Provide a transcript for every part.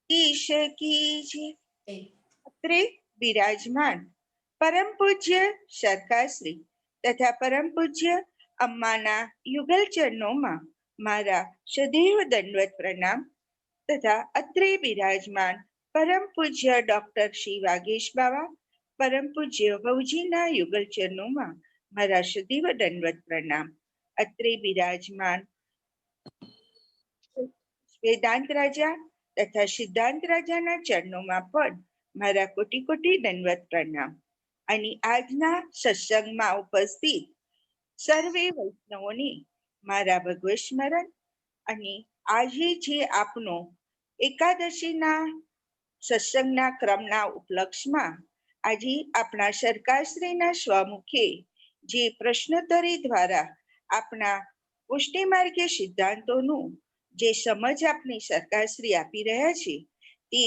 ईश कीजिए। અત્રે બિરાજમાન પરમ પૂજ્ય સરકારશ્રી તથા પરમ પૂજ્ય અમ્માના યુગલ ચરણોમાં મારા સદૈવ દંડવત પ્રણામ તથા અત્રે બિરાજમાન પરમ પૂજ્ય ડોક્ટર શ્રી વાગેશ બાવા પરમ પૂજ્ય ભવજીના યુગલ ચરણોમાં મારા સદૈવ દંડવત પ્રણામ. અત્રે બિરાજમાન વેદાંત રાજા તથા સિદ્ધાંત રાજાના ચરણોમાં પણ મારા કોટી કોટી દંડવત પ્રણામ. અને આજના સત્સંગમાં ઉપસ્થિત સર્વે વૈષ્ણવોને મારા ભગવત સ્મરણ. અને આજે જે આપનો એકાદશીના સત્સંગના ક્રમના ઉપલક્ષમાં આજે આપણા સરકારશ્રીના સ્વમુખે જે પ્રશ્નોત્તરી દ્વારા આપણા પુષ્ટિ માર્ગીય સિદ્ધાંતોનું જે સમજ આપની સરકારશ્રી આપી રહ્યા છે તે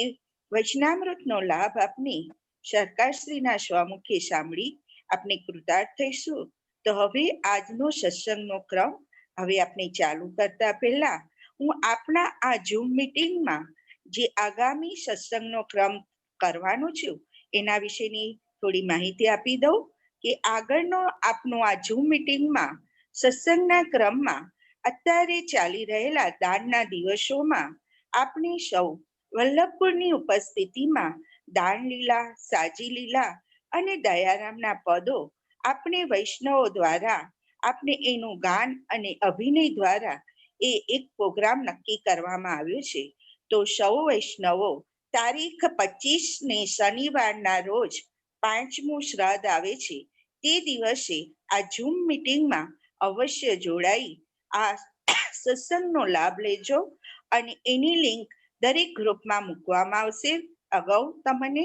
વચનામૃતનો લાભ આપને સરકારશ્રીના સ્વમુખે સાંભળી આપણે કૃતાર્થ થઈશું. તો હવે આજનો સત્સંગનો ક્રમ હવે આપણે ચાલુ કરતા પહેલા હું આપણા આ ઝૂમ મીટિંગમાં જે આગામી સત્સંગનો ક્રમ કરવાનો છું એના વિશેની થોડી માહિતી આપી દઉં કે આગળનો આપનો આ ઝૂમ મીટિંગમાં સત્સંગના ક્રમમાં અત્યારે ચાલી રહેલા દાનના દિવસોમાં આપણે સૌ વલ્લભપુરની ઉપસ્થિતિમાં દાન લીલા, સાજી લીલા અને દયારામના પદો આપણે વૈષ્ણવો દ્વારા આપણે એનું ગાન અને અભિનય દ્વારા એ એક પ્રોગ્રામ નક્કી કરવામાં આવ્યો છે. તો સૌ વૈષ્ણવો તારીખ 25 શનિવારના રોજ 5મું શ્રાદ્ધ આવે છે તે દિવસે આ ઝૂમ મીટિંગમાં અવશ્ય જોડાઈ આ સત્સંગનો લાભ લેજો. અને એની લિંક દરેક ગ્રુપમાં મૂકવામાં આવશે અગાઉ તમને,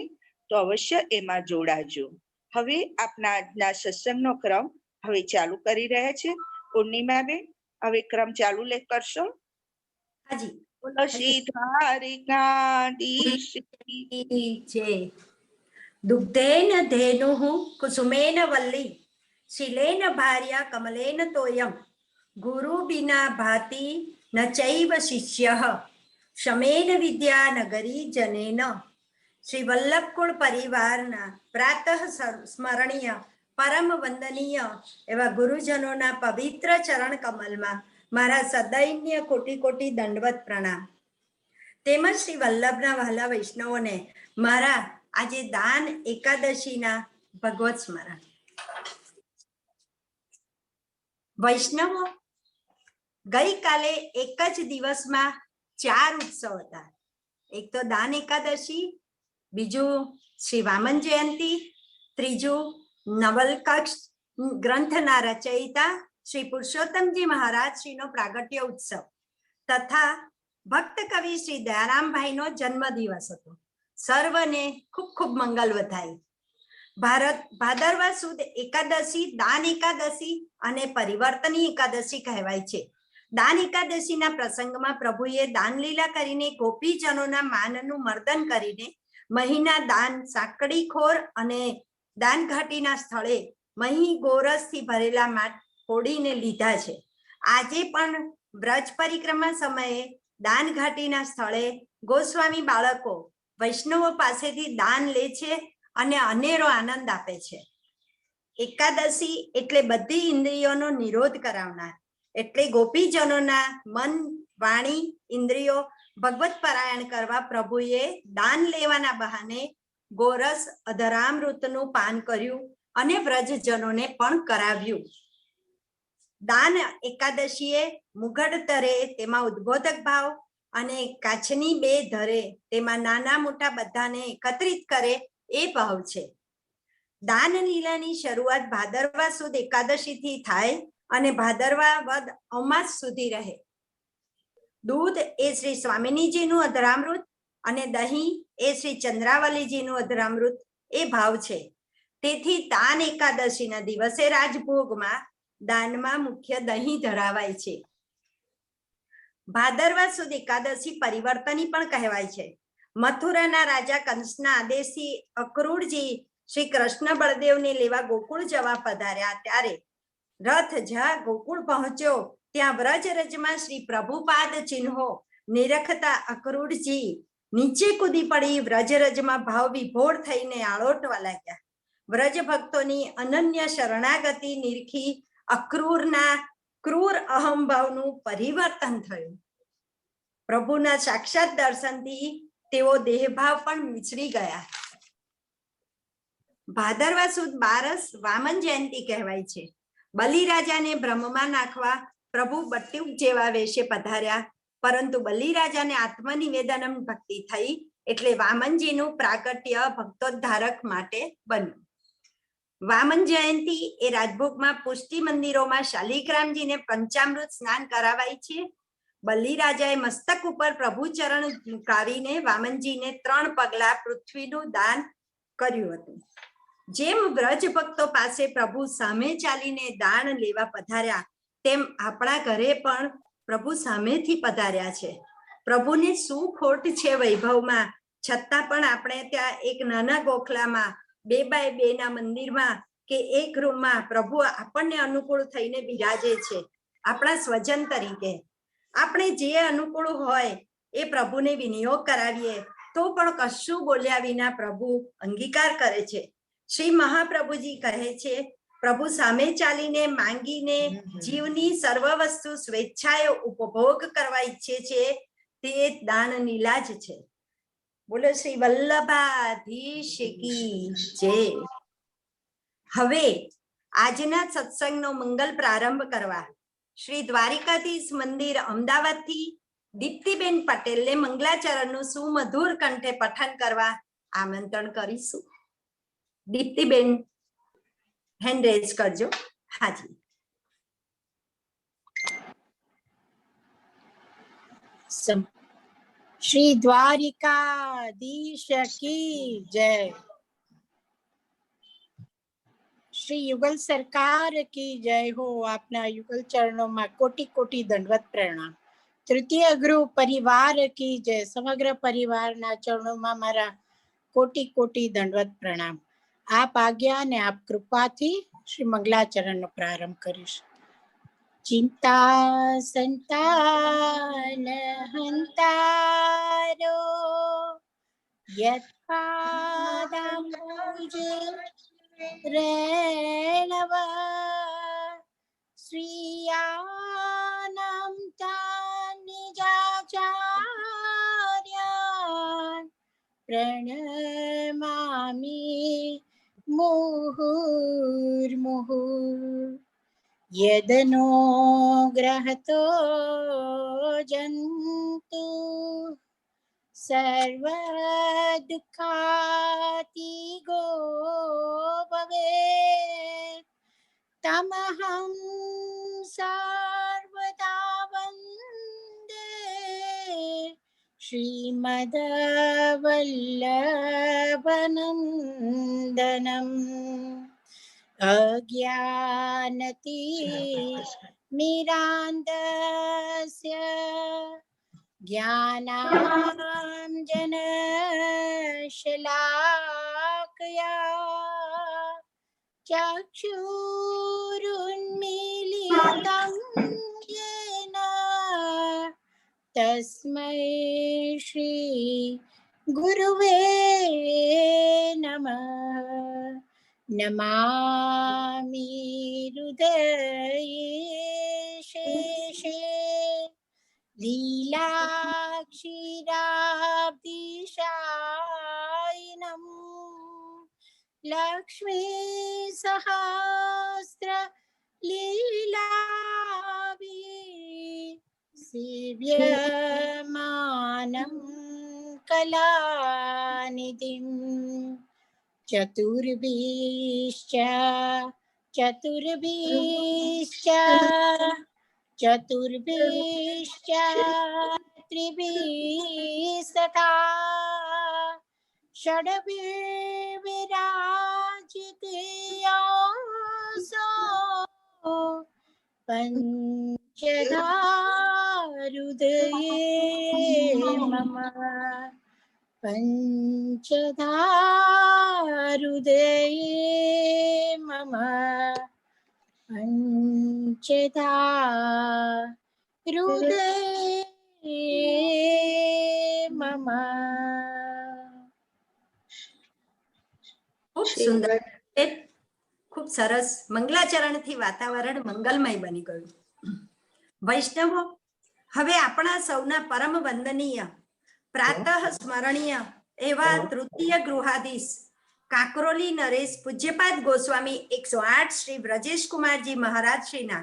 તો અવશ્ય એમાં જોડાજો. હવે આપના આજના સત્સંગનો ક્રમ હવે ચાલુ કરી રહ્યા છે. પૂર્ણિમાબેન, હવે ક્રમ ચાલુ કરશો? હાજી. બોલો શ્રી દ્વારિકાધીશ કી જય. દુગ્ધેન ધેનુઃ કુસુમેન વલ્લી શિલેન ભાર્યા કમલેન તોયમ ગુરુ બિના ભાતિ ન ચૈવ શિષ્યઃ શમેન વિદ્યા નગરી જનેન. શ્રી વલ્લભકુળ પરિવારના પ્રાતઃ સ્મરણીય પરમ વંદનીય એવા ગુરુજનોના પવિત્ર ચરણ કમલમાં મારા સદૈન્ય કોટી કોટી દંડવત પ્રણામ. તેમજ શ્રી વલ્લભના વહાલા વૈષ્ણવોને મારા આજે દાન એકાદશીના ભગવત સ્મરણ. વૈષ્ણવો, ગઈકાલે એક જ દિવસમાં 4 ઉત્સવ હતા. એક તો દાન એકાદશી, બીજું શ્રી વામન જયંતી, ત્રીજું નવલકક્ષ ગ્રંથના રચયિતા શ્રી પુરુષોત્તમજી મહારાજ શ્રીનો પ્રાગટ્ય ઉત્સવ તથા ભક્ત કવિ શ્રી દયારામભાઈનો જન્મદિવસ હતો. સર્વને ખૂબ ખૂબ મંગલ વધાય. ભાદરવા સુદ એકાદશી દાન એકાદશી અને પરિવર્તની એકાદશી કહેવાય છે. દાન એકાદશીના પ્રસંગમાં પ્રભુએ દાન લીલા કરીને ગોપીજનોના માનનું મર્દન કરીને મહીના દાન સાંકડીખોર અને દાનઘાટીના સ્થળે મહી ગોરસથી ભરેલા માટ ફોડીને લીધા છે. આજે પણ વ્રજ પરિક્રમા સમયે દાનઘાટીના સ્થળે ગોસ્વામી બાળકો વૈષ્ણવો પાસેથી દાન લે છે અને અનેરો આનંદ આપે છે. એકાદશી એટલે બધી ઇન્દ્રિયોનો નિરોધ કરાવનાર, એટલે ગોપીજનોના મન, વાણી, ઇન્દ્રિયો ભગવત પરાયણ કરવા પ્રભુએ દાન લેવાના બહાને ગોરસ અધરામૃતનું પાન કર્યું અને વ્રજજનોને પણ કરાવ્યું. દાન એકાદશીએ મુઘડ તરે તેમાં ઉદ્બોધક ભાવ અને કાચની 2 ધરે તેમાં નાના મોટા બધાને એકત્રિત કરે એ ભાવ છે. દાન લીલાની શરૂઆત ભાદરવા સુદ એકાદશીથી થાય અને ભાદરવા વદ અમાસ સુધી રહે. દૂધ એ શ્રી સ્વામિનીજીનું અધરામૃત અને દહીં એ શ્રી ચંદ્રાવલીજીનું અધરામૃત એ ભાવ છે. તેથી દાન એકાદશીના દિવસે રાજભોગમાં દાનમાં મુખ્ય દહીં ધરાવાય છે. ભાદરવા સુદ એકાદશી પરિવર્તની પણ કહેવાય છે. મથુરાના રાજા કંસના આદેશથી અક્રૂરજી શ્રી કૃષ્ણ બળદેવને લેવા ગોકુળ જવા પધાર્યા ત્યારે રથ જ્યાં ગોકુળ પહોંચ્યો ત્યાં વ્રજરજમાં શ્રી પ્રભુપાદ ચિહ્નો નિરખતા અક્રૂરજી નીચે કૂદી પડી વ્રજરજમાં ભાવ વિભોર થઈને આળોટવા લાગ્યા. વ્રજ ભક્તોની અનન્ય શરણાગતિ નિરખી અક્રૂરના ક્રૂર અહંભાવનું પરિવર્તન થયું. પ્રભુના સાક્ષાત દર્શનથી તેઓ દેહભાવ પણ વિસરી ગયા. ભાદરવા સુદ બારસ વામન જયંતિ કહેવાય છે. બલિરાજાને બ્રહ્મમાં નાખવા પ્રભુ બટ્ટુક જેવા વેશે પધાર્યા, પરંતુ બલિરાજાને આત્મનિવેદન ભક્તિ થઈ એટલે વામનજીનું પ્રાગટ્ય ભક્તોદ્ધારક માટે બન્યું. વામન જયંતિ એ રાજભોગમાં પુષ્ટિ મંદિરોમાં શાલિગ્રામજીને પંચામૃત સ્નાન કરાવાય છે. બલિરાજાએ મસ્તક ઉપર પ્રભુ ચરણ ઝુકાવીને વામનજીને 3 પગલા પૃથ્વીનું દાન કર્યું હતું. જેમ વ્રજ ભક્તો પાસે પ્રભુ સામે ચાલીને દાન લેવા પધાર્યા, તેમ આપણા ઘરે પણ પ્રભુ સામેથી પધાર્યા છે. પ્રભુને શું ખોટ છે વૈભવમાં, છતાં પણ આપણે ત્યાં એક નાના ગોખલામાં 2x2 ના મંદિરમાં કે એક રૂમમાં પ્રભુ આપણને અનુકૂળ થઈને બિરાજે છે. આપણા સ્વજન તરીકે આપણે જે અનુકૂળ હોય એ પ્રભુને વિનિયોગ કરાવીએ તો પણ કશું બોલ્યા વિના પ્રભુ અંગીકાર કરે છે. શ્રી મહાપ્રભુજી કહે છે, પ્રભુ સામે ચાલીને માંગીને જીવની સર્વ વસ્તુ સ્વેચ્છાએ ઉપભોગ કરવા ઈચ્છે છે, તે દાન નીલાજ છે. બોલો શ્રી વલ્લભાધીશ કી જય. હવે આજના સત્સંગનો મંગલ પ્રારંભ કરવા શ્રી દ્વારિકાધીશ મંદિર અમદાવાદથી દીપ્તિબેન પટેલને મંગલાચરણનું સુમધુર કંઠે પઠન કરવા આમંત્રણ કરીશું. દીપ્તિબેન હેન્ડ રેઝ કરજો. હાજી. श्री द्वारिकाधीश की जय. श्री युगल सरकार की जय हो. आपना युगल चरणों में कोटि कोटि दंडवत प्रणाम. तृतीय गुरु परिवार की जय. समग्र परिवार ना चरणों में मारा कोटि कोटि दंडवत प्रणाम. आप आज्ञा ने आप कृपा थी श्री मंगलाचरण नो प्रारंभ करीश. चिंता संतान हंतारो यत्पादाम्बुज रेणवा श्रियानां तान् निजाचार्यान् प्रणमामि मुहुर्मुहुः. यदनुग्रहतो जन्तु सर्वदुःखातिगो भवेत्, तमहं सर्वदा वन्दे श्रीमद्वल्लभनन्दनम्. अज्ञानति मिरान्धस्य ज्ञानाञ्जनशलाकया चक्षुरुन्मीलितं येन तस्मै श्री गुरुवे नमः. नमामि हृदये शेषे लीलाक्षीराब्धिशायिनं लक्ष्मी सहस्र लीलाभि सेव्यमानं कलानिधिम्. चतुर्भिश्च त्रिभिस्तथा षड्भिर्विराजितयासो पञ्चधा हृदये मम. पञ्चधा हृदये मम. पञ्चधा हृदये मम। खूब શ્રી सुंदर, વડ- खूब सरस मंगलाचरण थी वातावरण मंगलमय बनी गयुं। वैष्णवो, हवे आपणा सौना परम वंदनीय प्रातः स्मरणीय एवा तृतीय गृहाधीश काकरोली नरेश पूज्यपाद गोस्वामी 108 श्री ब्रजेश कुमारजी महाराज श्रीना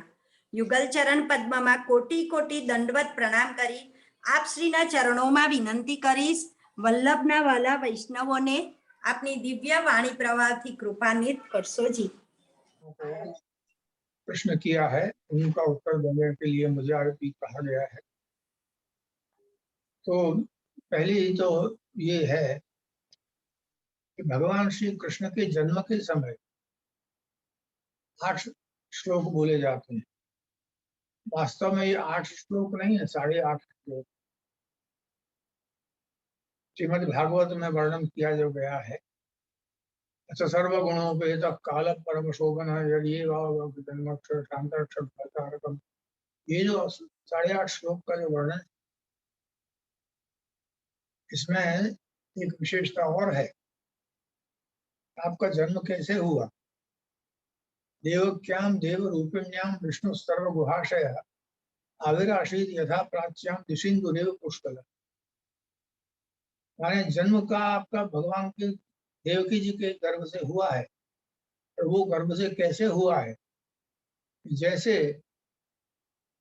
युगल चरण पद्मમાં कोटि कोटि दंडवत प्रणाम करी आप श्रीना चरणों विनंती करीश, वल्लभना वाला वैष्णवोने अपनी दिव्य वाणी प्रवाहથી कृपान्वित करशो जी। प्रश्न किया है, उनका उत्तर देने के लिए मुझे आरती कहा गया है। तो पहली तो ये है कि भगवान श्री कृष्ण के जन्म के समय 8 श्लोक बोले जाते हैं। वास्तव में ये 8 श्लोक नहीं है, 8.5 श्लोक श्रीमद् भागवत में वर्णन किया जो गया है। अच्छा, सर्वगुणोपेत काल परम शोभन जन्मक्षर शांताक्षर फलकारकम, ये जो 8.5 श्लोक का जो वर्णन, इसमें एक विशेषता और है। आपका जन्म कैसे हुआ? देवक्याम देव रूपिण्याम विष्णु सर्व गुहाशय आविराशीत यथा प्राच्याम दिशिंदुरेव पुष्कल। माने जन्म का आपका भगवान के देवकी जी के गर्भ से हुआ है। और वो गर्भ से कैसे हुआ है? जैसे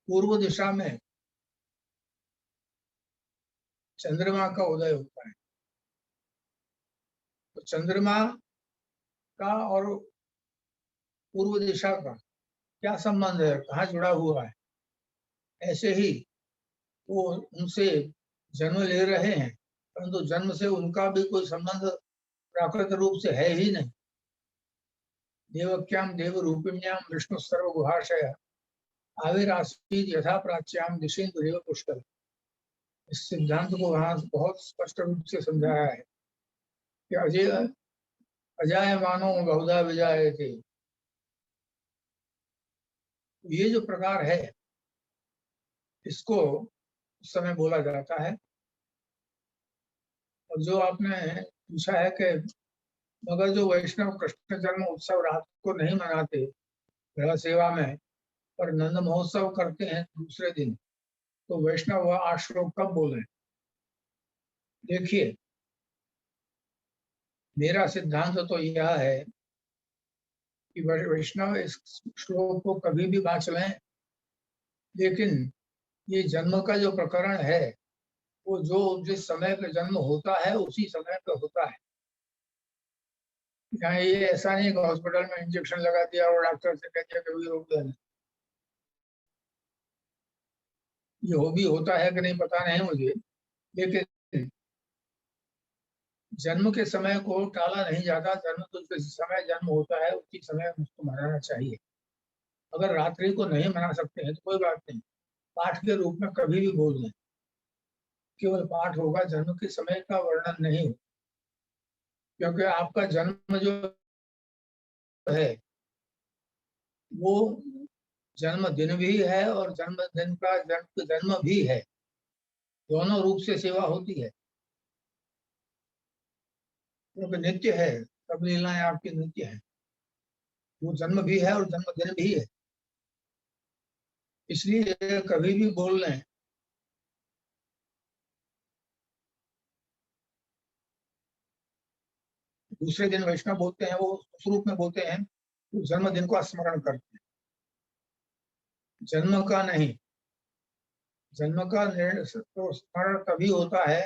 पूर्व दिशा में चंद्रमा का उदय होता है, तो चंद्रमा का और पूर्व दिशा का क्या संबंध है, कहाँ जुड़ा हुआ है? ऐसे ही वो उनसे जन्म ले रहे हैं, परंतु जन्म से उनका भी कोई संबंध प्राकृत रूप से है ही नहीं। देवक्याम देव रूपिण्याम विष्णु सर्व गुहाशय आविरासीत यथा प्राच्याम दिशेंद्रिय पुष्कर। इस सिद्धांत को वहां बहुत स्पष्ट रूप से समझाया है कि अजायमानो बहुधा विजायते। ये जो प्रकार है, इसको उस समय बोला जाता है। और जो आपने पूछा है कि मगर जो वैष्णव कृष्ण जन्म उत्सव रात को नहीं मनाते ग्रह सेवा में, पर नंद महोत्सव करते हैं दूसरे दिन, तो वैष्णव वह 8 श्लोक कब बोले? देखिए, मेरा सिद्धांत तो यह है कि वैष्णव इस श्लोक को कभी भी बाँच लें, लेकिन ये जन्म का जो प्रकरण है, वो जो जिस समय पे जन्म होता है उसी समय पे होता है। यहाँ ये ऐसा नहीं कि हॉस्पिटल में इंजेक्शन लगा दिया और डॉक्टर से कह दिया कभी रोक देना। ये हो भी होता है कि नहीं पता नहीं मुझे, लेकिन जन्म के समय को टाला नहीं जाता। जन्म तो जिस समय जन्म होता है उसी समय उसको मनाना चाहिए। अगर रात्रि को नहीं मना सकते हैं तो कोई बात नहीं, पाठ के रूप में कभी भी बोल दें, केवल पाठ होगा, जन्म के समय का वर्णन नहीं हो। क्योंकि आपका जन्म जो है वो जन्म दिन भी है और जन्मदिन का जन्म भी है, दोनों रूप से सेवा होती है। क्योंकि नित्य है, सब लीलाएं आपकी नित्य है, वो जन्म भी है और जन्मदिन भी है। इसलिए कभी भी बोल लें। दूसरे दिन वैष्णव बोलते हैं, वो उस रूप में बोलते हैं तो जन्मदिन को स्मरण करते हैं, जन्म का नहीं। जन्म का तो स्मरण तभी होता है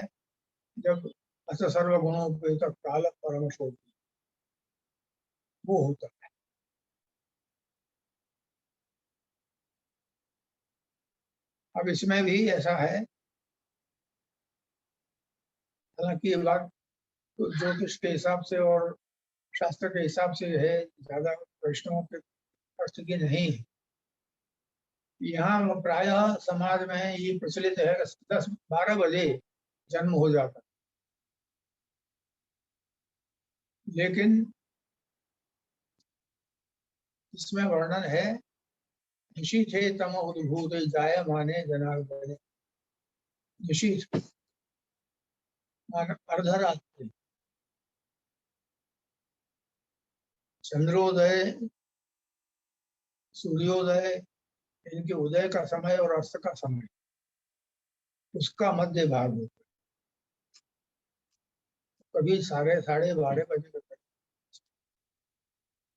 जब अस सर्वगुणों पे तक काल परम शोध वो होता है। अब इसमें भी ऐसा है, हालांकि ये बात तो ज्योतिष के हिसाब से और शास्त्र के हिसाब से है, ज्यादा वैष्णवों के अर्थ की नहीं है। यहाँ प्रायः समाज में ये प्रचलित है 10-12 बजे जन्म हो जाता, लेकिन इसमें वर्णन है निशीथे तम उद्भूत जाय माने जनार्दने। निशीथ अर्धरात्रि, चंद्रोदय, सूर्योदय, इनके उदय का समय और अस्त का समय, उसका मध्य भाग होता है। कभी 12:30 बजे तक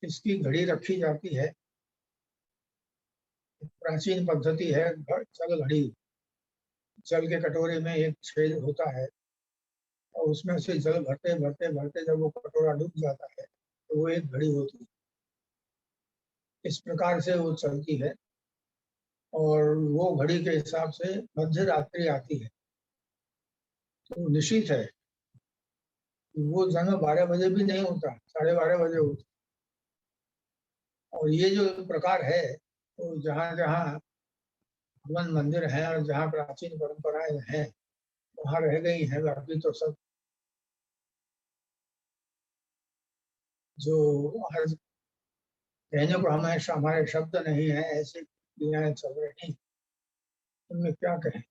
इसकी घड़ी रखी जाती है। प्राचीन पद्धति है जल घड़ी। जल के कटोरे में एक छेद होता है और उसमें से जल भरते भरते भरते जब वो कटोरा डूब जाता है तो वो एक घड़ी होती है। इस प्रकार से वो चलती है और वो घड़ी के हिसाब से मध्य रात्रि आती है। तो निश्चित है वो जन्म 12 बजे भी नहीं होता, 12:30 बजे होता। और ये जो प्रकार है तो जहाँ जहाँ भवन मंदिर हैं और जहाँ प्राचीन परंपराएं हैं वहाँ रह गई हैं। बाकी तो सब जो आज कहने को हमारे शब्द नहीं है, ऐसी क्रियाएं चल रही, उनमें क्या कहें।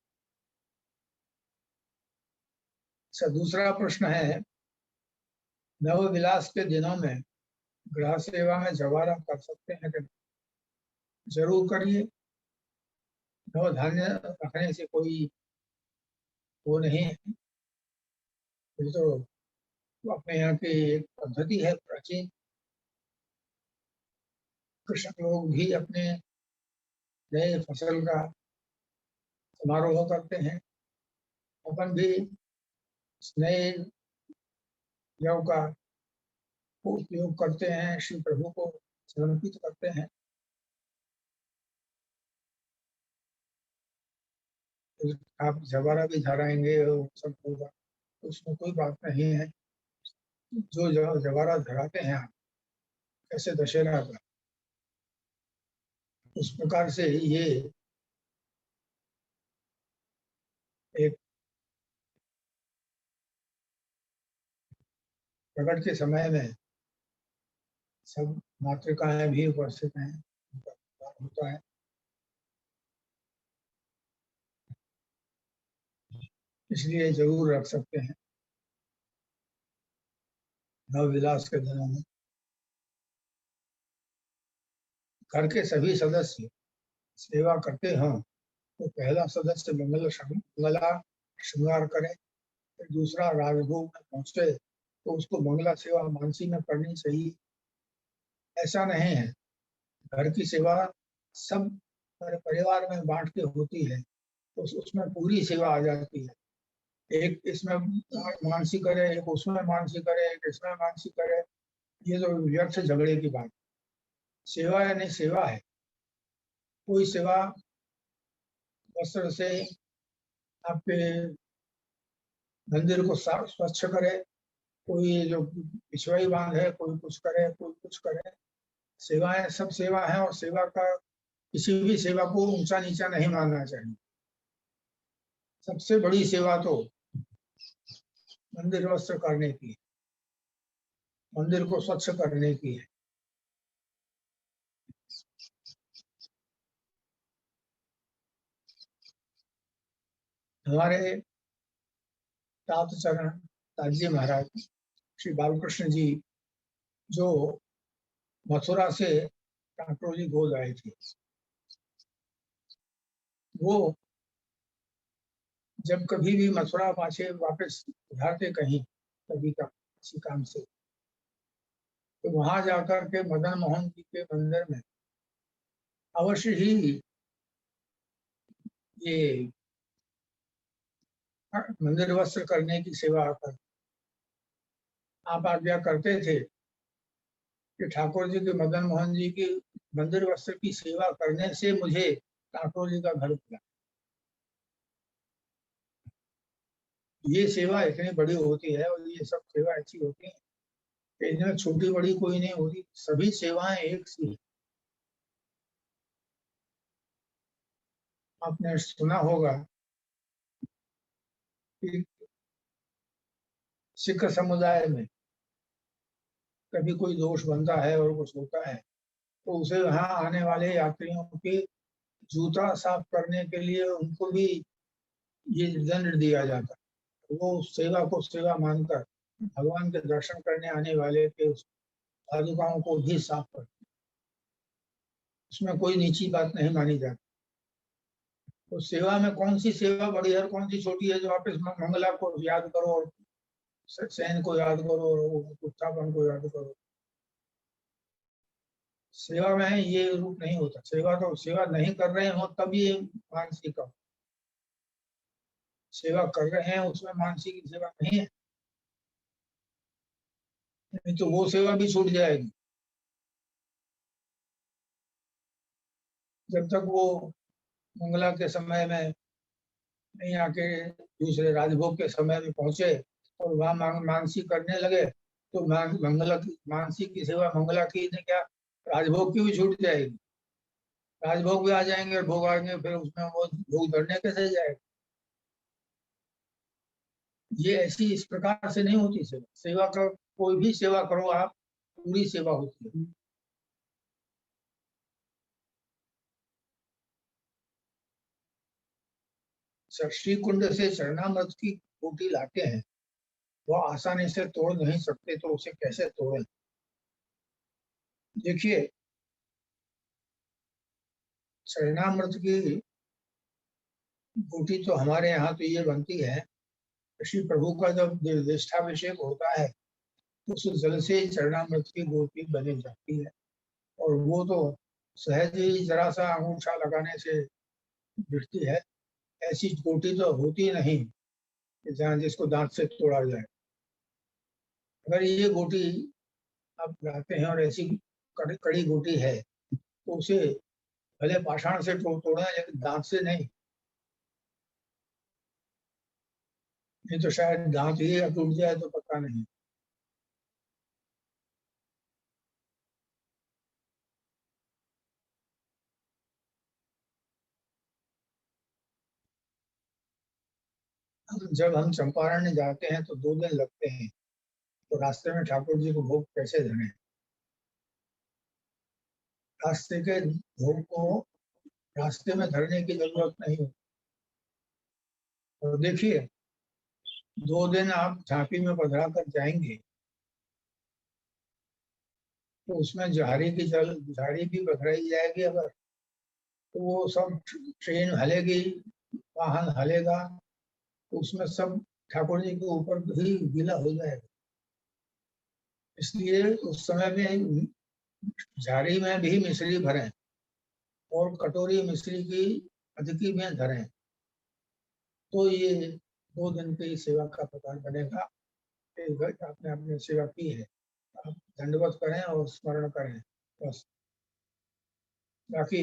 अच्छा, दूसरा प्रश्न है, नव विलास के दिनों में गृह सेवा में जवारा कर सकते हैं कि? जरूर करिए। नव धान्य रखने से कोई वो नहीं है। ये तो अपने यहाँ की एक पद्धति है प्राचीन। कृषक लोग भी अपने नए फसल का समारोह करते हैं। अपन भी नए जौ का उपयोग करते हैं, श्री प्रभु को समर्पित करते हैं। आप जवारा भी धराएंगे और सब होगा, उसमें कोई बात नहीं है। जो जवारा धराते हैं आप, कैसे दशहरा का, उस प्रकार से ये एक प्रकट के समय में सब मातृकाएं भी उपस्थित हैं, उनका होता है। इसलिए जरूर रख सकते हैं नव विलास के दिनों में। घर के सभी सदस्य सेवा करते हों तो पहला सदस्य मंगला श्रृंगार करे, फिर दूसरा राजभोग में पहुंचे तो उसको मंगला सेवा मानसी में करनी चाहिए। ऐसा नहीं है, घर की सेवा सब परिवार में बांट के होती है तो उसमें पूरी सेवा आ जाती है। एक इसमें मानसी करे, एक उसमें मानसी करे, एक इसमें मानसी करे, ये तो व्यर्थ झगड़े की बात। सेवा यानी सेवा है। कोई सेवा वस्त्र से आपके मंदिर को स्वच्छ करे, कोई जो पिछवाई बांध है, कोई कुछ करे, कोई कुछ करे। सेवाएं सब सेवा है और सेवा का किसी भी सेवा को ऊंचा नीचा नहीं मानना चाहिए। सबसे बड़ी सेवा तो मंदिर वस्त्र करने की, मंदिर को स्वच्छ करने की है। हमारे तात चरण ताजी महाराज श्री बालकृष्ण जी जो मथुरा से कांटोली गोद आए थे, वो जब कभी भी मथुरा पाछे वापस उधारते कहीं कभी का किसी काम से, तो वहां जाकर के मदन मोहन जी के मंदिर में अवश्य ही ये मंदिर वस्त्र करने की सेवा कर आप आज्ञा करते थे कि ठाकुर जी के मदन मोहन जी की मंदिर वस्त्र की सेवा करने से मुझे ठाकुर जी का घर मिला। ये सेवा इतनी बड़ी होती है और ये सब सेवा ऐसी होती है कि इनमें छोटी बड़ी कोई नहीं होती, सभी सेवाएं एक सी है। आपने सुना होगा कि सिख समुदाय में कभी कोई दोष बनता है और कुछ होता है तो उसे वहां आने वाले यात्रियों के जूता साफ करने के लिए उनको भी ये दंड दिया जाता है। वो उस सेवा को सेवा मानकर भगवान के दर्शन करने आने वाले के उस पादुकाओं को भी साफ करते हैं। उसमें कोई नीची बात नहीं मानी जाती। तो सेवा में कौन सी सेवा बड़ी है और कौन सी छोटी है? जो आप इस मंगला को याद करो और सैन को याद करो और उत्थापन को याद करो। सेवा में ये रूप नहीं होता। सेवा तो सेवा नहीं कर रहे हो तब ये मानसिक हो। सेवा कर रहे हैं उसमें मानसिक सेवा नहीं है, नहीं तो वो सेवा भी छूट जाएगी। जब तक वो मंगला के समय में नहीं आके दूसरे राजभोग के समय में पहुंचे और वहां मानसी करने लगे तो मंगला की मानसी की सेवा मंगला की ने क्या राजभोग की भी छूट जाएगी। राजभोग भी आ जाएंगे और भोग आएंगे, फिर उसमें वो भोग धरने कैसे जाएगा? ये ऐसी इस प्रकार से नहीं होती सेवा। सेवा का कोई भी सेवा करो आप, पूरी सेवा होती है। श्री कुंड से चरणामृत की बूटी लाते हैं, वह आसानी से तोड़ नहीं सकते तो उसे कैसे तोड़ें? देखिए, चरणामृत की बूटी तो हमारे यहाँ तो ये बनती है, श्री प्रभु का जब ज्येष्ठाभिषेक होता है तो उस जल से चरणामृत की बूटी बनी जाती है। और वो तो सहज ही जरा सा अंगूठा लगाने से गिरती है। ऐसी बूटी तो होती नहीं जहाँ जिसको दांत से तोड़ा जाए। अगर ये बूटी आप लाते हैं और ऐसी कड़ी बूटी है तो उसे भले पाषाण से तोड़े लेकिन दांत से नहीं। नहीं तो शायद दांत ही टूट जाए तो पता नहीं। जब हम चंपारण जाते हैं तो 2 दिन लगते हैं, तो रास्ते में ठाकुर जी को भोग कैसे धरे? रास्ते के भोग को रास्ते में धरने की जरूरत नहीं होती। और देखिए, 2 दिन आप झांपी में पधरा कर जाएंगे तो उसमें झाड़ी भी पधराई जाएगी अगर, तो वो सब ट्रेन हलेगी, वाहन हलेगा, तो उसमें सब ठाकुर जी के ऊपर भी गीला हो जाएगा। इसलिए उस समय में झाड़ी में भी मिश्री भरें और कटोरी मिश्री की अधिकी में धरें, तो ये 2 दिन की सेवा का प्रकार बनेगा। आपने अपनी सेवा की है, आप दंडवत करें और स्मरण करें बस। बाकी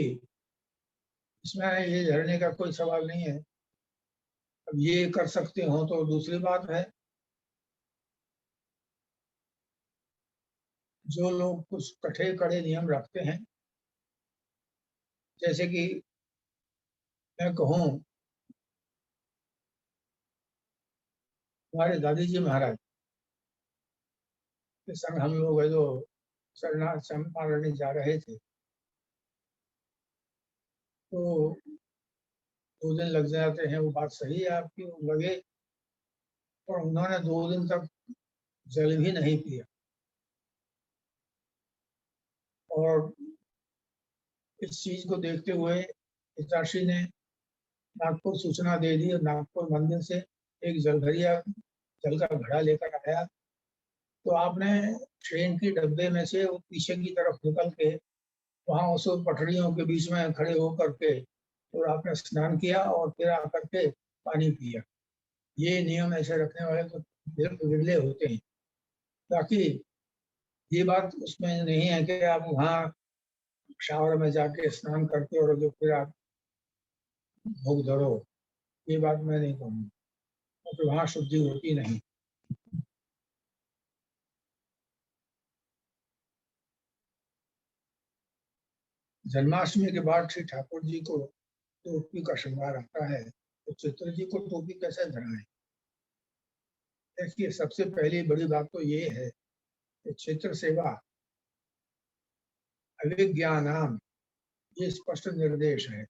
इसमें ये झरने का कोई सवाल नहीं है। अब ये कर सकते हो तो दूसरी बात है। जो लोग कुछ कड़े नियम रखते हैं, जैसे कि मैं कहूँ हमारे दादी जी महाराज के संग हम लोग जो चंपारण जा रहे थे तो 2 दिन लग जाते हैं, वो बात सही है आपकी, लगे। और उन्होंने 2 दिन तक जल भी नहीं पिया और इस चीज को देखते हुए पिताश्री ने नागपुर सूचना दे दी और नागपुर मंदिर से एक जलघरिया जल का घड़ा लेकर आया। तो आपने ट्रेन की डब्बे में से वो पीछे की तरफ निकल के वहां उस पटरियों के बीच में खड़े होकर के और आपने स्नान किया और फिर आकर के पानी पिया। ये नियम ऐसे रखने वाले तो विरले होते हैं। बाकी ये बात उसमें नहीं है कि आप वहाँ शावर में जाके स्नान करके और जो फिर आप भोग धरो, ये बात मैं नहीं कहूँगा, तो वहाँ शुद्धि होती नहीं। जन्माष्टमी के बाद श्री ठाकुर जी को टोपी का श्रृंगार आता है, तो चित्र जी को टोपी कैसे धराएं? देखिए, सबसे पहली बड़ी बात तो ये है कि चित्र सेवा अविज्ञानाम, ये स्पष्ट निर्देश है।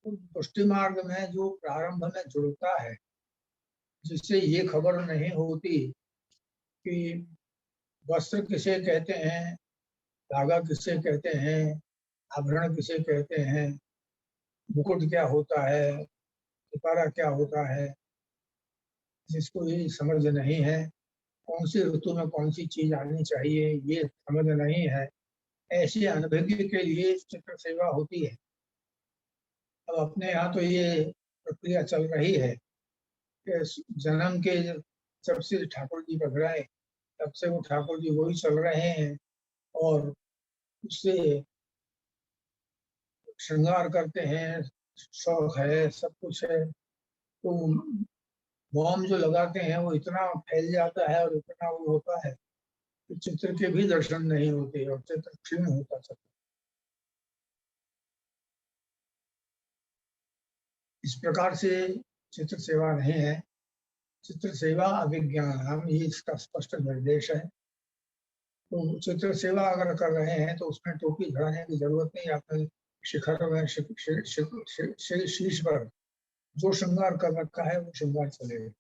पुष्टि मार्ग में जो प्रारंभ में जुड़ता है जिससे ये खबर नहीं होती कि वस्त्र किसे कहते हैं, धागा किसे कहते हैं, आभरण किसे कहते हैं, मुकुट क्या होता है, सितारा क्या होता है, जिसको ये समझ नहीं है, कौन सी ऋतु में कौन सी चीज आनी चाहिए ये समझ नहीं है, ऐसे अनभिज्ञ के लिए चित्र सेवा होती है। अब अपने यहाँ तो ये प्रक्रिया चल रही है कि जन्म के जब से ठाकुर जी पधराए तब से वो ठाकुर जी वही चल रहे हैं और उससे श्रृंगार करते हैं, शौक है, सब कुछ है। तो मोम जो लगाते हैं वो इतना फैल जाता है और इतना वो होता है कि चित्र के भी दर्शन नहीं होते और चित्र क्षीण होता चलता। इस प्रकार से चित्र सेवा नहीं है। चित्र सेवा अभिज्ञानम, ये इसका स्पष्ट निर्देश है। तो चित्र सेवा अगर कर रहे हैं तो उसमें टोपी धराने की जरूरत नहीं। आपने शिखर में शीर्ष पर जो श्रृंगार कर रखा है वो श्रृंगार चलेगा,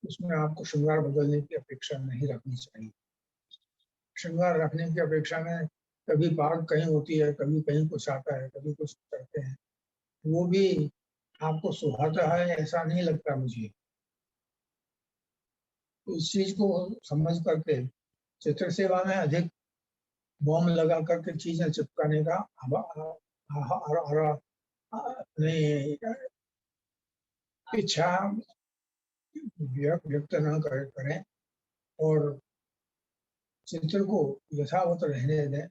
उसमें आपको श्रृंगार बदलने की अपेक्षा नहीं रखनी चाहिए। श्रृंगार रखने की अपेक्षा में कभी पाग कहीं होती है, कभी कहीं कुछ आता है, कभी कुछ करते हैं, वो भी आपको सुहाता है ऐसा नहीं लगता मुझे। तो इस चीज को समझ करके चित्र सेवा में अधिक मोम लगा करके चीजें चिपकाने का इच्छा व्यक्त न करें और चित्र को यथावत रहने दें,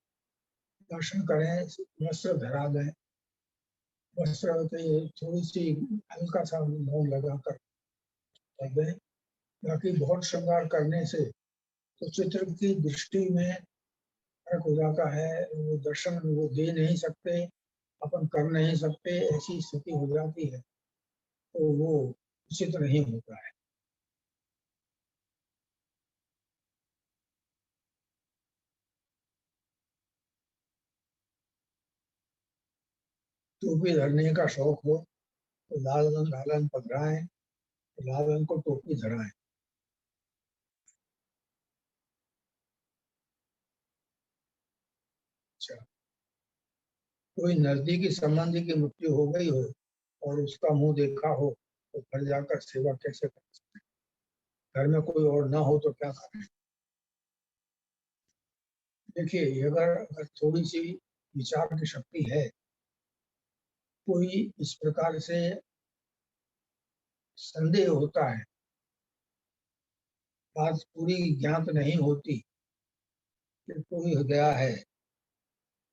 दर्शन करें, वस्त्र धरा दें, वस्त्र के थोड़ी सी हल्का सा मोम लगा कर दें। बाकी बहुत श्रृंगार करने से तो चित्र की दृष्टि में फर्क हो जाता है, वो दर्शन वो दे नहीं सकते, अपन कर नहीं सकते, ऐसी स्थिति हो जाती है, तो वो उचित नहीं होता है। टोपी धरने का शौक हो तो लाल रंग लालन पधराएं, तो लाल रंग को टोपी धराएं। अच्छा, कोई नजदीकी संबंधी की मृत्यु हो गई हो और उसका मुंह देखा हो तो घर जाकर सेवा कैसे कर सकते हैं? घर में कोई और ना हो तो क्या करें? देखिए, अगर थोड़ी सी विचार की शक्ति है, कोई इस प्रकार से संदेह होता है, बात पूरी ज्ञात नहीं होती कि कोई गया है,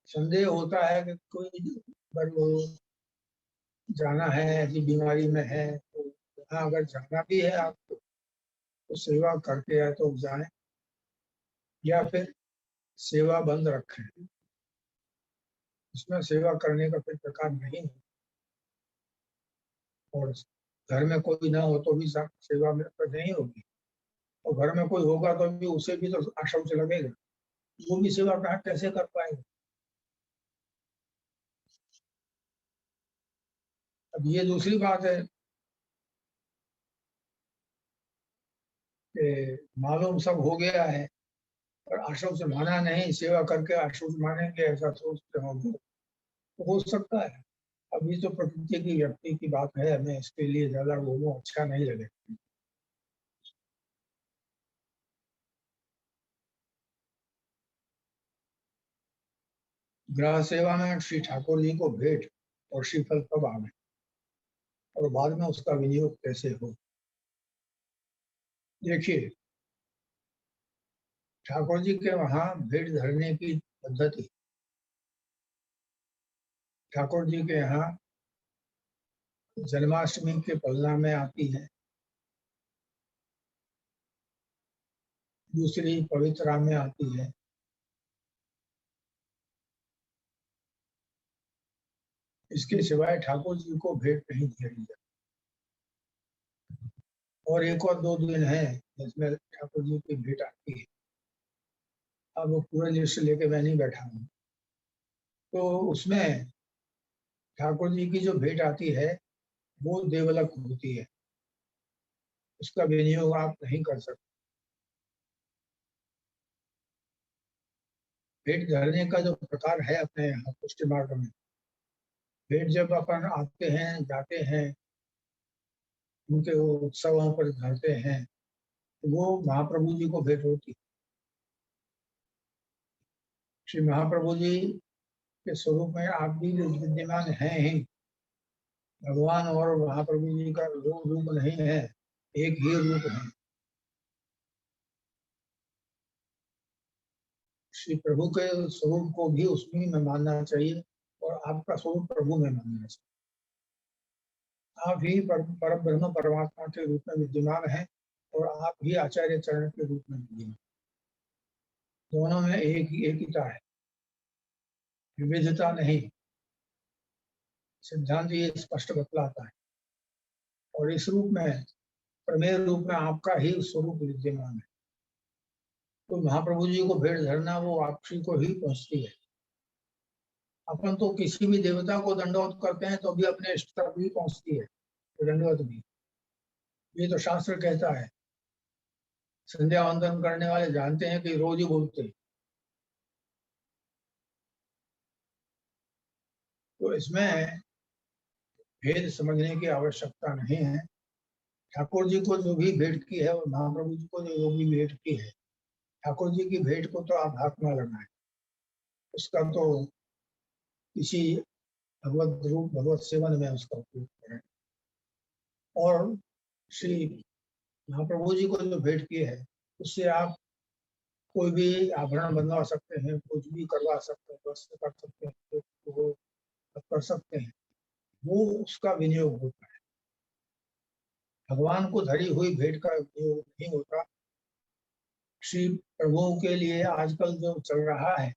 संदेह होता है कि कोई अगर वो जाना है, ऐसी बीमारी में है, तो वहाँ अगर जाना भी है आपको तो सेवा करके आए तो जाए, या फिर सेवा बंद रखें, उसमें सेवा करने का कोई प्रकार नहीं है। और घर में कोई ना हो तो भी सेवा में तो नहीं होगी, और घर में कोई होगा तो भी उसे भी तो आशौच लगेगा, वो भी सेवा कहाँ कैसे कर पाएगा? अब ये दूसरी बात है कि मालूम सब हो गया है पर आशौच माना नहीं, सेवा करके आशौच मानेंगे ऐसा सोचते होंगे, तो हो सकता है। अभी तो प्रकृति की व्यक्ति की बात है, मैं इसके लिए ज्यादा बोलूं अच्छा नहीं लगेगा। ग्रह सेवा में श्री ठाकुर जी को भेंट और श्रीफल कब आवे और बाद में उसका विनियोग कैसे हो? देखिए, ठाकुर जी के वहां भेंट धरने की पद्धति ठाकुर जी के यहाँ जन्माष्टमी के पलना में आती है, दूसरी पवित्रा में आती है, इसके सिवाय ठाकुर जी को भेंट नहीं दिया जाता। और एक और 2 दिन है जिसमें ठाकुर जी की भेंट आती है। अब वो पूरा लिस्ट लेके मैं नहीं बैठा हूँ, तो उसमें ठाकुर जी की जो भेंट आती है वो देवलक होती है। उसका विनियोग आप नहीं कर सकते। भेंट धरने का जो प्रकार है अपने यहाँ पुष्टि मार्ग में, भेंट जब अपन आते हैं जाते हैं उनके वो उत्सवों पर धरते हैं तो वो महाप्रभु जी को भेंट होती है। श्री महाप्रभु जी के स्वरूप में आप भी विद्यमान हैं ही। भगवान और महाप्रभु जी का दो रूप नहीं है, एक ही रूप है। श्री प्रभु के स्वरूप को भी उसमें में मानना चाहिए और आपका स्वरूप प्रभु में मानना चाहिए। आप ही पर ब्रह्म परमात्मा के रूप में विद्यमान हैं और आप ही आचार्य चरण के रूप में विद्यमान। दोनों में एकता है, विविधता नहीं। सिद्धांत ये स्पष्ट बतलाता है। और इस रूप में प्रमेय रूप में आपका ही स्वरूप विद्यमान है। तो महाप्रभु जी को भेंट धरना वो आपसी को ही पहुंचती है। अपन तो किसी भी देवता को दंडवत करते हैं तो भी अपने इष्ट तक भी पहुंचती है दंडवत भी। ये तो शास्त्र कहता है। संध्या वंदन करने वाले जानते हैं कि रोज ही बोलते हैं। तो इसमें भेद समझने की आवश्यकता नहीं है। ठाकुर जी को जो भी भेंट की है और महाप्रभु जी को जो भी भेंट की है, ठाकुर जी की भेंट को तो आप हाथ ना लगाएं। उसका तो किसी भगवत रूप भगवत सेवन में उसका उपयोग करें। और श्री महाप्रभु जी को जो भेंट की है उससे आप कोई भी आभरण बनवा सकते हैं, कुछ भी करवा सकते हैं, वस्त्र कर सकते हैं, वो कर सकते हैं। वो उसका विनियोग होता है। भगवान को धरी हुई भेंट का विनियोग नहीं होता। श्री प्रभु के लिए आजकल जो चल रहा है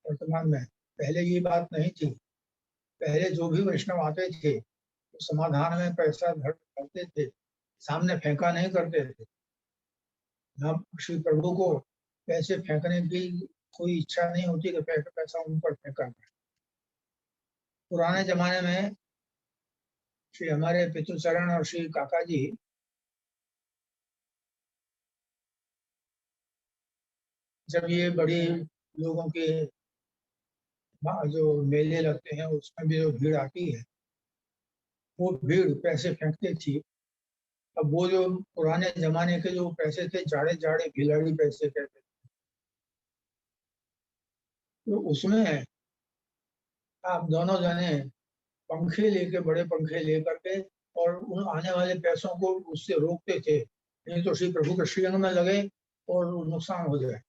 वर्तमान में, पहले ये बात नहीं थी। पहले जो भी वैष्णव आते थे तो समाधान में पैसा धरते थे, सामने फेंका नहीं करते थे। ना श्री प्रभु को पैसे फेंकने की कोई इच्छा नहीं होती कि पैसा उन पर फेंका जाए। पुराने जमाने में श्री हमारे पितृचरण और श्री काका जी जब ये बड़ी लोगों के जो मेले लगते हैं उसमें भी जो भीड़ आती है, वो भीड़ पैसे फेंकती थी। अब वो जो पुराने जमाने के जो पैसे थे, जाड़े जाड़े खिलाड़ी पैसे कहते थे, तो उसमें आप दोनों जने पंखे लेके, बड़े पंखे लेकर के, और उन आने वाले पैसों को उससे रोकते थे, नहीं तो श्री प्रभु के श्रीअंग में लगे और नुकसान हो जाए।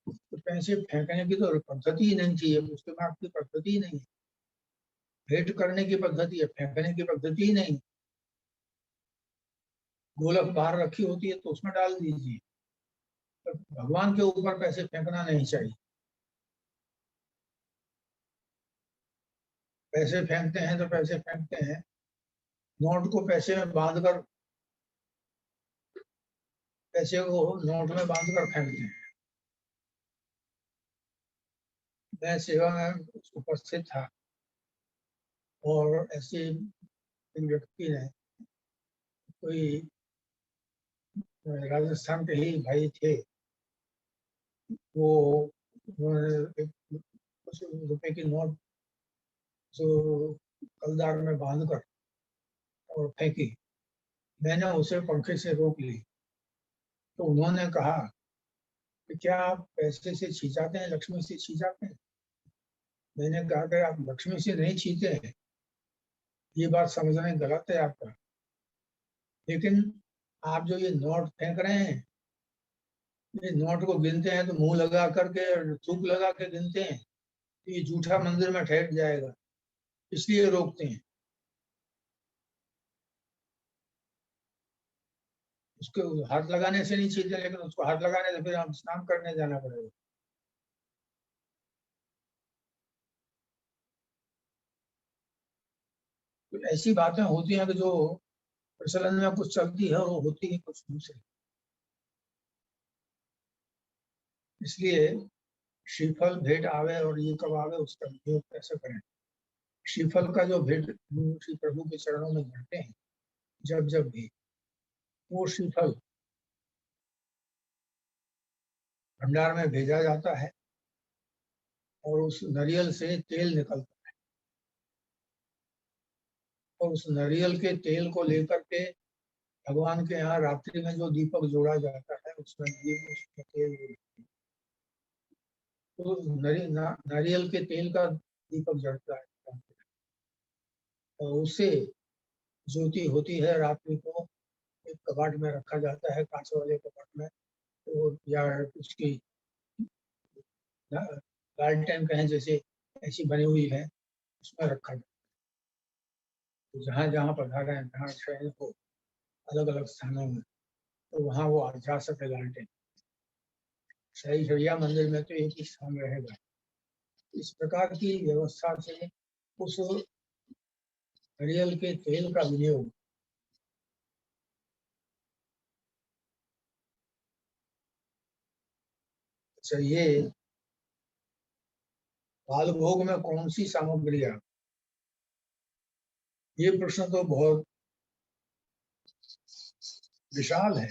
तो पैसे फेंकने की तो पद्धति ही नहीं थी, उसके बाद की पद्धति ही नहीं है। भेंट करने की पद्धति है, फेंकने की पद्धति ही नहीं। गोलक बाहर रखी होती है तो उसमें डाल दीजिए। तो भगवान के ऊपर पैसे फेंकना नहीं चाहिए। पैसे फेंकते हैं तो पैसे फेंकते हैं, नोट को पैसे में बांधकर, पैसे को नोट में बांधकर फेंकते हैं। मैं सेवा में उपस्थित था और ऐसे व्यक्ति ने, कोई राजस्थान के ही भाई थे, वो उन्होंने कुछ रुपए की नोट जो कलदार में बांधकर और फेंकी। मैंने उसे पंखे से रोक ली तो उन्होंने कहा कि क्या आप पैसे से छींचाते हैं, लक्ष्मी से छींचाते हैं? मैंने कहा कि आप लक्ष्मी से नहीं छींचे हैं, ये बात समझना गलत है आपका। लेकिन आप जो ये नोट फेंक रहे हैं, ये नोट को गिनते हैं तो मुंह लगा करके, थूक लगा के गिनते हैं, ये जूठा मंदिर में ठहर जाएगा, इसलिए रोकते हैं। उसको हाथ लगाने से नहीं छीनते, लेकिन उसको हाथ लगाने से फिर हम स्नान करने जाना पड़ेगा। तो ऐसी बातें होती हैं कि जो प्रचलन में कुछ चलती है वो होती है कुछ दूसरी। इसलिए श्रीफल भेंट आवे और ये कब आवे उसका उपयोग कैसे करें। श्रीफल का जो भेंट श्री प्रभु के चरणों में धरते हैं जब जब भी वो श्रीफल भंडार में भेजा जाता है और उस नारियल से तेल निकलता है और उस नारियल के तेल को लेकर के भगवान के यहाँ रात्रि में जो दीपक जोड़ा जाता है उसमें उसमें तेल तो नारियल के तेल का दीपक जलता है और उससे ज्योति होती है। रात्रि को एक कबाट में रखा जाता है, कांच वाले कबाट में, तो या उसकी लालटेन कहें जैसे ऐसी बनी हुई है, उसमें रखा जाता है। तो जहाँ जहाँ पधारा है, जहाँ शयन हो अलग अलग स्थानों में, तो वहाँ वो जा सके लालटेन। शाही शैया मंदिर में तो एक ही स्थान रहेगा। इस प्रकार की व्यवस्था से उस नारियल के तेल का विनियोग चाहिए। बाल भोग में कौन सी सामग्री है, ये प्रश्न तो बहुत विशाल है।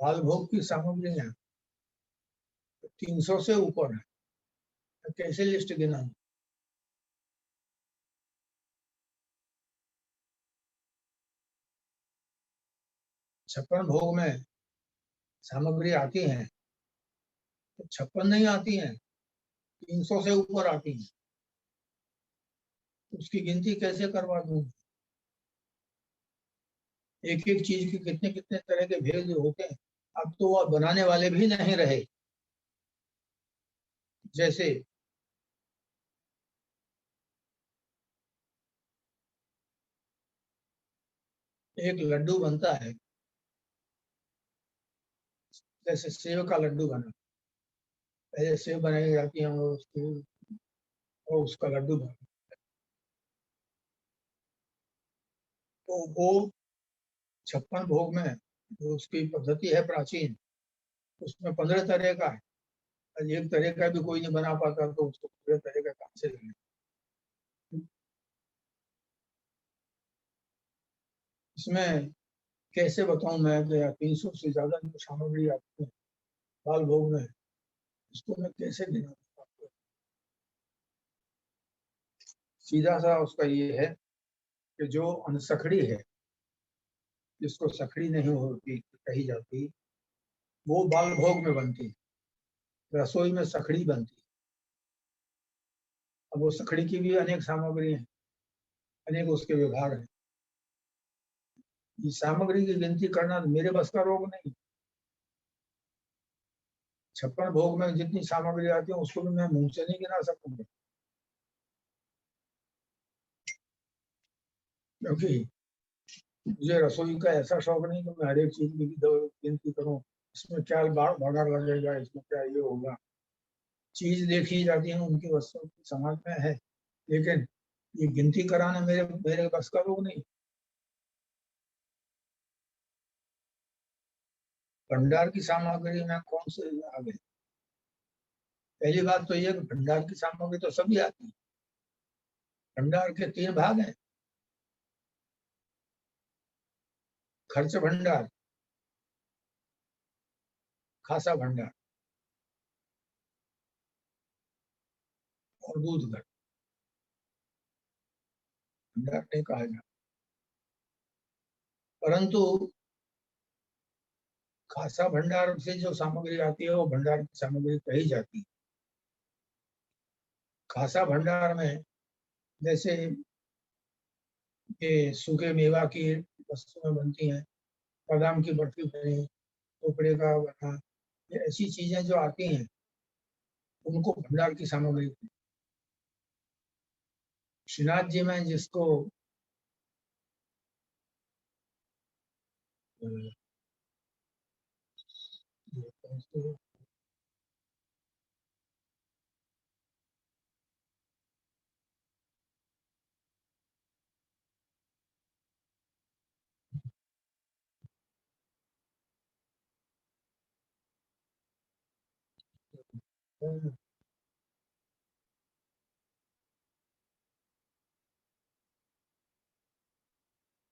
बाल भोग की सामग्रियां 300 से ऊपर है, तो कैसे लिस्ट गिना? छप्पन भोग में सामग्री आती है तो 56 नहीं आती है, 300 से ऊपर आती है। उसकी गिनती कैसे करवा दूं? एक एक चीज के कितने कितने तरह के भेद होते हैं। अब तो वह बनाने वाले भी नहीं रहे। जैसे एक लड्डू बनता है, जैसे सेव का लड्डू बना, पहले सेव बनाई जाती है और उसका लड्डू बना, तो वो 56 भोग में जो उसकी पद्धति है प्राचीन, उसमें 15 तरह का है। एक तरह का भी कोई नहीं बना पाता तो उसको 15 तरह का कहाँ से लेंगे? इसमें कैसे बताऊं मैं कि 300 से ज्यादा जो सामग्री आती है बाल भोग में, उसको मैं कैसे गिना आपको? सीधा सा उसका ये है कि जो अनसखड़ी है, जिसको सखड़ी नहीं होती कही जाती, वो बाल भोग में बनती है। रसोई में सखड़ी बनती है। अब वो सखड़ी की भी अनेक सामग्री है, अनेक उसके विभाग हैं। ये सामग्री की गिनती करना तो मेरे बस का रोग नहीं। 56 भोग में जितनी सामग्री आती है उसको भी मैं मुंह से नहीं गिना सकूंगा, क्योंकि मुझे रसोई का ऐसा शौक नहीं कि मैं हर एक चीज की गिनती करूं। इसमें क्या भागा लगेगा, इसमें क्या ये होगा। चीज देखी जाती है उनकी वस्तुओं की समाज में है, लेकिन ये गिनती कराना मेरे मेरे बस का रोग नहीं। भंडार की सामग्री में कौन से आ गए? पहली बात तो ये कि भंडार की सामग्री तो सभी आती है। भंडार के 3 भाग हैं, खर्च भंडार, खासा भंडार और दूध घर। भंडार नहीं कहा जाता, परंतु खासा भंडार से जो सामग्री आती है वो भंडार की सामग्री कही जाती है। खासा भंडार में जैसे ये सूखे मेवा की वस्तुएं बनती हैं, बादाम की बर्फी बनी, टोकरे का बना, ये ऐसी चीजें जो आती हैं उनको भंडार की सामग्री। श्रीनाथ जी में जिसको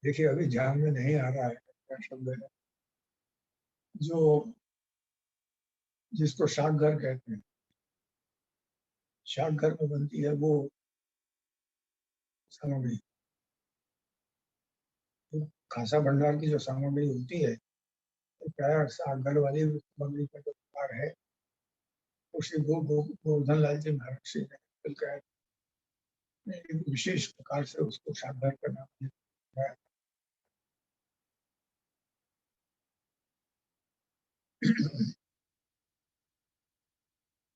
देखिए अभी ध्यान में नहीं आ रहा है क्या शब्द है, जो जिसको शाकघर कहते हैं, शाकघर में बनती है वो सामग्री, जो खासा भंडार की जो सामग्री होती है, तो प्राय शाकघर वाली सामग्री का जो प्रकार है, वो श्री गोवर्धन लाल जी महाराज श्री ने मिलकर एक विशेष प्रकार से उसको शाकघर का नाम दिया।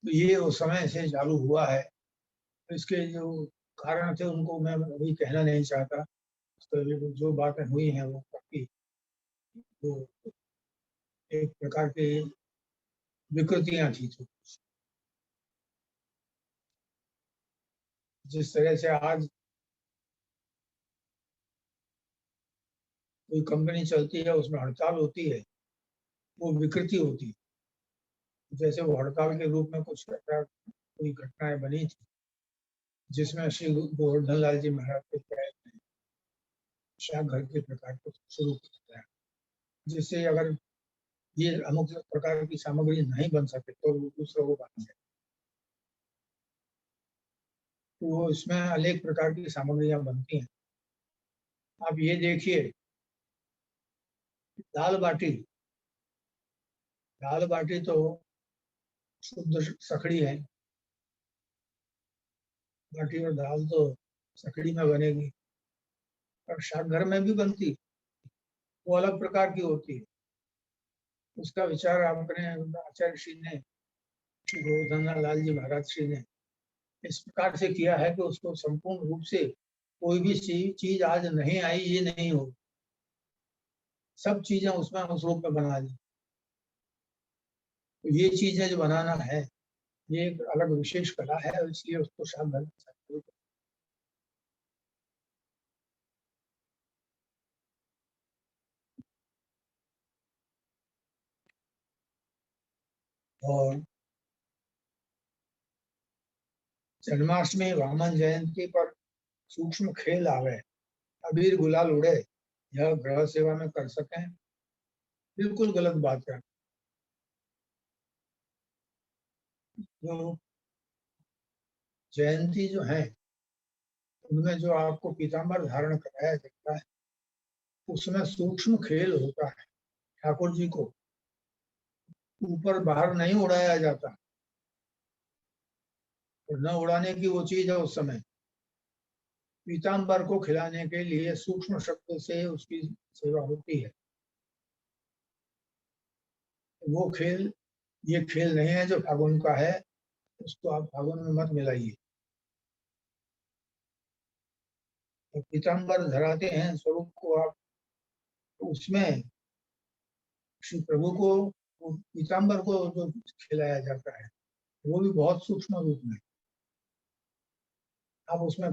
तो ये उस समय से चालू हुआ है, तो इसके जो कारण थे उनको मैं अभी कहना नहीं चाहता। तो ये जो बातें हुई हैं वो काफी वो एक प्रकार की विकृतियां थी, तो जिस तरह से आज कोई कंपनी चलती है उसमें हड़ताल होती है, वो विकृति होती है। जैसे वो हड़ताल के रूप में कुछ कोई घटनाएं बनी थी, जिसमें श्री गोवर्धन लाल जी महाराज के प्रयास में शाकघर के प्रकार को शुरू किया गया, जिससे अगर ये अमुक प्रकार की सामग्री नहीं बन सके तो दूसरों को बन जाए। तो वो इसमें अनेक प्रकार की सामग्रियां बनती हैं। आप ये देखिए, दाल बाटी, दाल बाटी तो शुद्ध सखड़ी है, बाटी और दाल तो सखड़ी में बनेगी, और शाकघर में भी बनती, वो अलग प्रकार की होती है। उसका विचार आपने आचार्य श्री ने, श्री गोवर्धन लाल जी महाराज श्री ने इस प्रकार से किया है कि उसको संपूर्ण रूप से कोई भी चीज आज नहीं आई ये नहीं हो, सब चीजें उसमें उस रूप में बना दी। तो ये चीजें जो बनाना है ये एक अलग विशेष कला है, और इसलिए उसको शाकघर और जन्माष्टमी वामन जयंती पर सूक्ष्म खेल आवे, अबीर गुलाल उड़े, यह ग्रह सेवा में कर सकें, बिल्कुल गलत बात है। जो जयंती जो है उनमें जो आपको पीताम्बर धारण कराया जाता है, उसमें सूक्ष्म खेल होता है। ठाकुर जी को ऊपर बाहर नहीं उड़ाया जाता, और न उड़ाने की वो चीज है। उस समय पीताम्बर को खिलाने के लिए सूक्ष्म शब्द से उसकी सेवा होती है। वो खेल, ये खेल नहीं है जो फागुन का है, उसको आप फागुन में मत मिलाइए। तो पीताम्बर धराते हैं स्वरूप को आप, तो उसमें श्री प्रभु को वो पीताम्बर को जो खिलाया जाता है वो भी बहुत सूक्ष्म रूप में। आप उसमें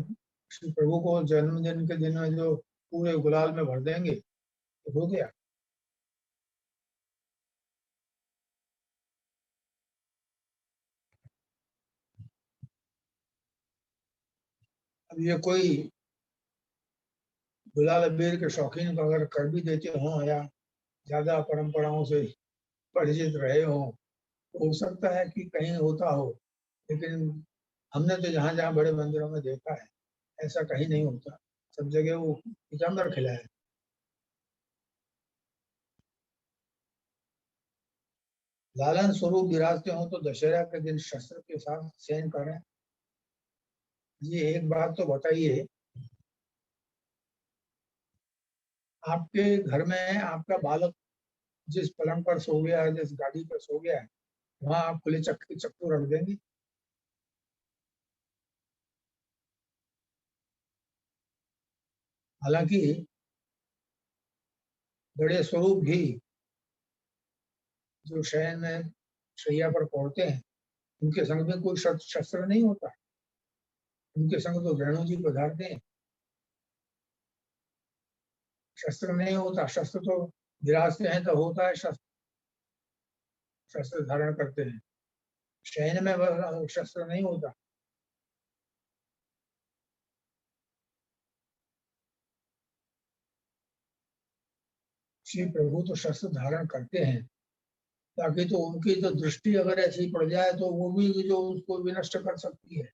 श्री प्रभु को जन्मदिन के दिन में जो पूरे गुलाल में भर देंगे तो हो गया। अब ये कोई गुलाल अबीर के शौकीन को अगर कर भी देते हों या ज्यादा परंपराओं से परिचित रहे हों, तो हो सकता है कि कहीं होता हो, लेकिन हमने तो जहाँ जहाँ बड़े मंदिरों में देखा है ऐसा कहीं नहीं होता। सब जगह वो पीताम्बर खिलाया। लालन स्वरूप विराजते हो तो दशहरा के दिन शस्त्र के साथ शयन करें। ये एक बात तो बताइए, आपके घर में आपका बालक जिस पलंग पर सो गया है, जिस गाड़ी पर सो गया है, वहां आप खुले चक्कू रख देंगे? हालांकि बड़े स्वरूप भी जो शयन में शैया पर पहुंचते हैं, उनके संग में कोई शस्त्र नहीं होता, उनके संग तो वेणु जी पधारते हैं, शस्त्र नहीं होता। शस्त्र तो विराजते हैं तो होता है शस्त्र, शस्त्र धारण करते हैं। शयन में शस्त्र नहीं होता। श्री प्रभु तो शस्त्र धारण करते हैं, ताकि तो उनकी जो दृष्टि अगर ऐसी पड़ जाए तो वो भी जो उसको विनष्ट कर सकती है।